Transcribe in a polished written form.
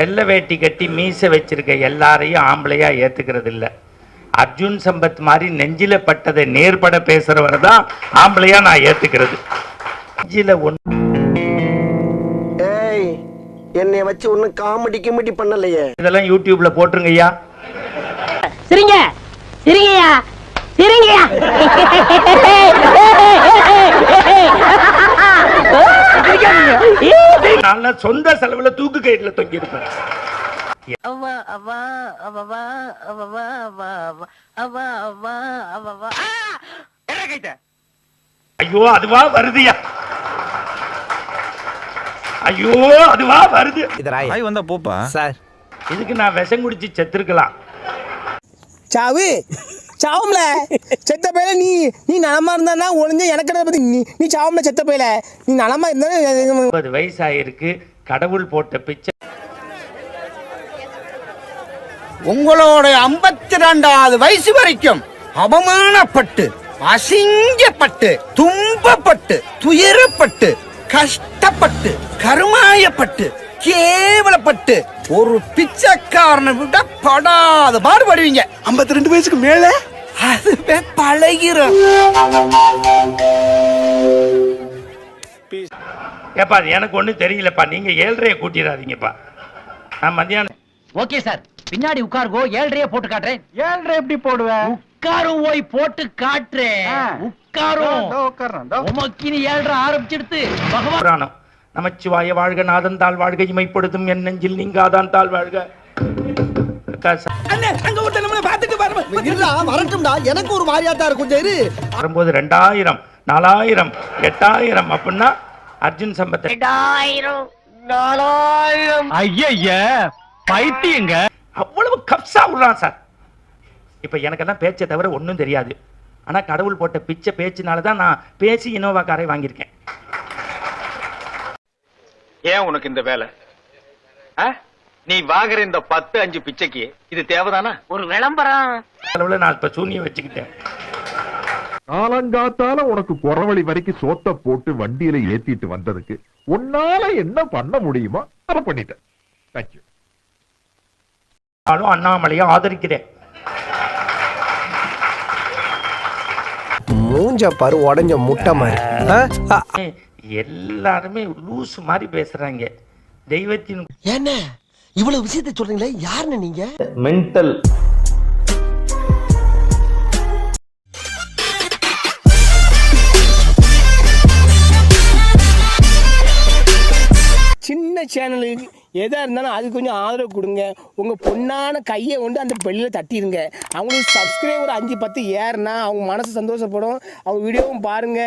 வெள்ளை வேட்டி கட்டி மீசை வச்சிருக்க எல்லாரையும் ஆம்பளையா ஏத்துக்கிறது இல்ல. அர்ஜுன் சம்பத் மாதிரி நெஞ்சில பட்டதை நேர்பட பேசுறவரை தான் ஆம்பளையா நான் ஏத்துக்கிறது. நெஞ்சில என்னை வச்சு ஒன்னும் காமெடி கிமெடி பண்ணலையே. இதெல்லாம் யூடியூப்ல போட்டுருங்க ஐயா. சிரிங்க சிரிங்கயா சிரிங்கயா. நான் சொந்த செலவுல தூக்கு கயிறுல தொங்கி இருப்பேன். ஐயோ அதுவா வருதுயா. ஐயோ அதுவா வருது. வந்தா போப்பா சார், இதுக்கு நான் விஷம் குடிச்சு செத்துருக்கலாம். சாவு சாவும்ல செத்த பையில நீ நலமா இருந்தா ஒளிஞ்ச எனக்கு பத்தி நீ சாவும்ல செத்த பையில நீ நலமா இருந்தா. 30 வயசு ஆயிருக்கு. கடவுள் போட்ட பிச்சை. உங்களோட 52வது வயசு வரைக்கும் அவமானப்பட்டு அசிங்கப்பட்டு துன்பப்பட்டு துயரப்பட்டு கஷ்டப்பட்டு கருமாயப்பட்டு கேவலப்பட்டு ஒரு பிச்சைக்காரனை விட படாத பாடுபடுவீங்க. 52 வயசுக்கு மேல அதுவே பழகிரும். ஏப்பா எனக்கு ஒண்ணும் தெரியலப்பா. நீங்க 7:30 கூட்டிடாதீங்கப்பா. நான் மத்தியானம். ஓகே சார், பின்னாடி உட்காருங்கோ. 7:30 போட்டு காட்டுறேன். 7:30 எப்படி போடுவேன்? உட்காரும் போய் போட்டு காட்டுறேன். உட்காரும் உமக்கினி 7:30 ஆரம்பிச்சிடுத்து. புராணம். நமச்சிவாய வாழ்க, நாதன் தாழ் வாழ்க, இமைப்படுத்தும் என் நெஞ்சில் நீங்காதான் தாழ் வாழ்க. எனக்கு ஒரு மாதிரியாத்தான் இருக்கும். சரி வரும்போது 2000 4000 8000 அப்படின்னா அர்ஜுன் சம்பத் 2000 4000 ஐயா பைத்தியங்க. அவ்வளவு கப்சா விடுறான் சார். இப்ப எனக்கெல்லாம் பேச்சை தவிர ஒன்றும் தெரியாது. ஆனா கடவுள் போட்ட பிச்சை பேச்சினாலதான் நான் பேசி இனோவா காரை வாங்கியிருக்கேன். ஏன் உனக்கு இந்த வேலை? நீ வாங்குற இந்த 10-5 பிச்சைக்கு இது தேவைதானா? ஒரு விளம்பரம் அளவுல நான் இப்ப சூனியம் வச்சுக்கிட்டேன். காலங்காத்தால உனக்கு குறவழி வரைக்கும் சோத்த போட்டு வண்டியில ஏத்திட்டு வந்ததுக்கு உன்னால என்ன பண்ண முடியுமோ அதை பண்ணிட்டேன். தேங்க்யூ. அண்ணாமலையை ஆதரிக்கிறேன். மூஞ்ச பாரு உடஞ்ச முட்டை மாதிரி. எல்லாருமே லூசு மாதிரி பேசுறாங்க. தெய்வத்தின் என்ன இவ்வளவு விஷயத்தை சொல்றீங்களே, யாருன்னு நீங்க? மென்டல். சின்ன சேனலுக்கு எதா இருந்தாலும் அது கொஞ்சம் ஆதரவு கொடுங்க. உங்க பொண்ணான கையை கொண்டு அந்த பெல்லில தட்டிடுங்க. அவங்களுக்கு சப்ஸ்கிரைபர் 5-10 ஏறுனா அவங்க மனசு சந்தோஷப்படும். அவங்க வீடியோவும் பாருங்க.